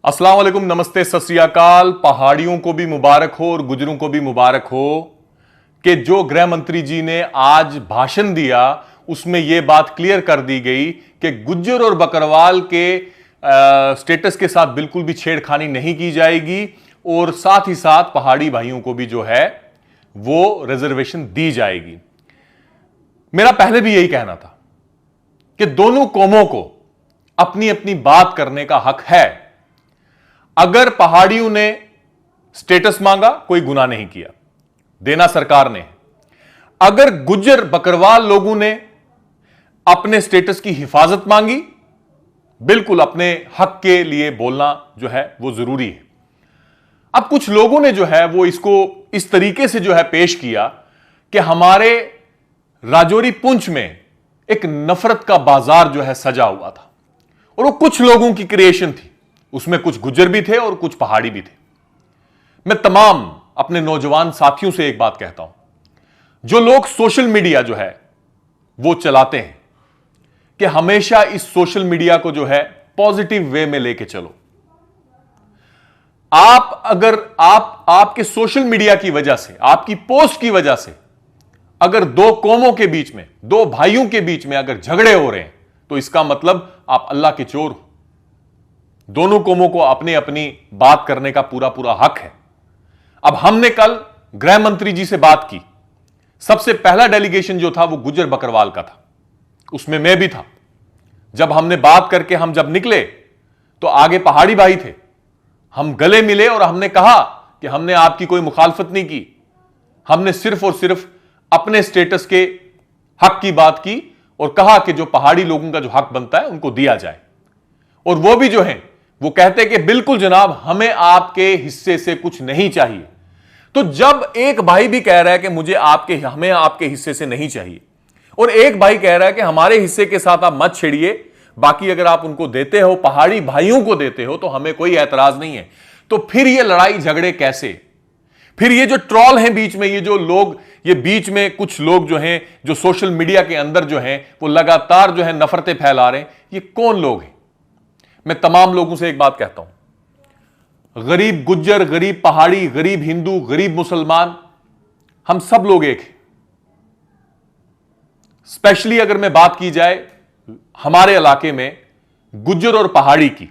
अस्सलाम वालेकुम, नमस्ते, सत श्री अकाल। पहाड़ियों को भी मुबारक हो और गुजरों को भी मुबारक हो कि जो गृह मंत्री जी ने आज भाषण दिया उसमें यह बात क्लियर कर दी गई कि गुज्जर और बकरवाल के स्टेटस के साथ बिल्कुल भी छेड़खानी नहीं की जाएगी और साथ ही साथ पहाड़ी भाइयों को भी जो है वो रिजर्वेशन दी जाएगी। मेरा पहले भी यही कहना था कि दोनों कौमों को अपनी अपनी बात करने का हक है। अगर पहाड़ियों ने स्टेटस मांगा, कोई गुनाह नहीं किया, देना सरकार ने। अगर गुज्जर बकरवाल लोगों ने अपने स्टेटस की हिफाजत मांगी, बिल्कुल अपने हक के लिए बोलना जो है वो जरूरी है। अब कुछ लोगों ने जो है वो इसको इस तरीके से जो है पेश किया कि हमारे राजौरी पुंछ में एक नफरत का बाजार जो है सजा हुआ था और वो कुछ लोगों की क्रिएशन थी, उसमें कुछ गुज्जर भी थे और कुछ पहाड़ी भी थे। मैं तमाम अपने नौजवान साथियों से एक बात कहता हूं, जो लोग सोशल मीडिया जो है वो चलाते हैं, कि हमेशा इस सोशल मीडिया को जो है पॉजिटिव वे में लेके चलो। अगर आपके सोशल मीडिया की वजह से, आपकी पोस्ट की वजह से अगर दो कौमों के बीच में, दो भाइयों के बीच में अगर झगड़े हो रहे हैं, तो इसका मतलब आप अल्लाह के चोर हो। दोनों कौमों को अपने अपनी बात करने का पूरा पूरा हक है। अब हमने कल गृह मंत्री जी से बात की, सबसे पहला डेलीगेशन जो था वो गुज्जर बकरवाल का था, उसमें मैं भी था। जब हमने बात करके हम जब निकले तो आगे पहाड़ी भाई थे, हम गले मिले और हमने कहा कि हमने आपकी कोई मुखालफत नहीं की, हमने सिर्फ और सिर्फ अपने स्टेटस के हक की बात की और कहा कि जो पहाड़ी लोगों का जो हक बनता है उनको दिया जाए। और वो भी जो है वो कहते कि बिल्कुल जनाब, हमें आपके हिस्से से कुछ नहीं चाहिए। तो जब एक भाई भी कह रहा है कि हमें आपके हिस्से से नहीं चाहिए और एक भाई कह रहा है कि हमारे हिस्से के साथ आप मत छेड़िए, बाकी अगर आप उनको देते हो, पहाड़ी भाइयों को देते हो, तो हमें कोई एतराज नहीं है, तो फिर ये लड़ाई झगड़े कैसे? फिर ये जो ट्रॉल हैं बीच में, ये जो लोग, ये बीच में कुछ लोग जो हैं, जो सोशल मीडिया के अंदर जो हैं वो लगातार जो है नफरतें फैला रहे हैं, ये कौन लोग हैं? मैं तमाम लोगों से एक बात कहता हूं, गरीब गुज्जर, गरीब पहाड़ी, गरीब हिंदू, गरीब मुसलमान, हम सब लोग एक हैं। स्पेशली अगर मैं बात की जाए हमारे इलाके में गुज्जर और पहाड़ी की,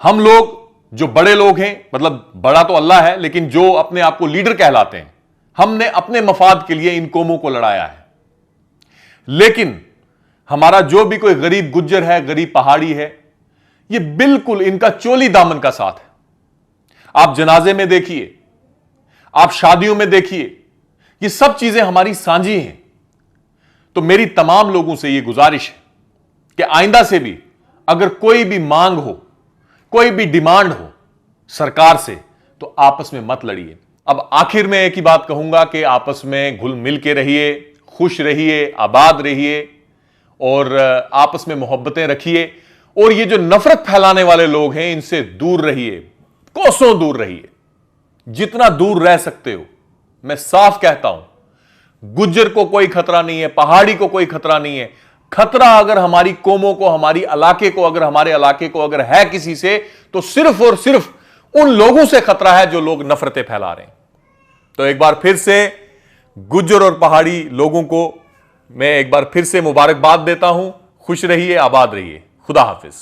हम लोग जो बड़े लोग हैं, मतलब बड़ा तो अल्लाह है, लेकिन जो अपने आप को लीडर कहलाते हैं, हमने अपने मफाद के लिए इन कौमों को लड़ाया है। लेकिन हमारा जो भी कोई गरीब गुज्जर है, गरीब पहाड़ी है, ये बिल्कुल इनका चोली दामन का साथ है। आप जनाजे में देखिए, आप शादियों में देखिए, ये सब चीजें हमारी सांझी हैं। तो मेरी तमाम लोगों से ये गुजारिश है कि आइंदा से भी अगर कोई भी मांग हो, कोई भी डिमांड हो सरकार से, तो आपस में मत लड़िए। अब आखिर में एक ही बात कहूंगा कि आपस में घुल मिल के रहिए, खुश रहिए, आबाद रहिए और आपस में मोहब्बतें रखिए। और ये जो नफरत फैलाने वाले लोग हैं, इनसे दूर रहिए, कोसों दूर रहिए, जितना दूर रह सकते हो। मैं साफ कहता हूं, गुज्जर को कोई खतरा नहीं है, पहाड़ी को कोई खतरा नहीं है। खतरा अगर हमारी कौमों को, हमारी इलाके को, अगर हमारे इलाके को अगर है किसी से, तो सिर्फ और सिर्फ उन लोगों से खतरा है जो लोग नफरतें फैला रहे हैं। तो एक बार फिर से गुज्जर और पहाड़ी लोगों को मैं एक बार फिर से मुबारकबाद देता हूं। खुश रहिए, आबाद रहिए। खुदा हाफिज।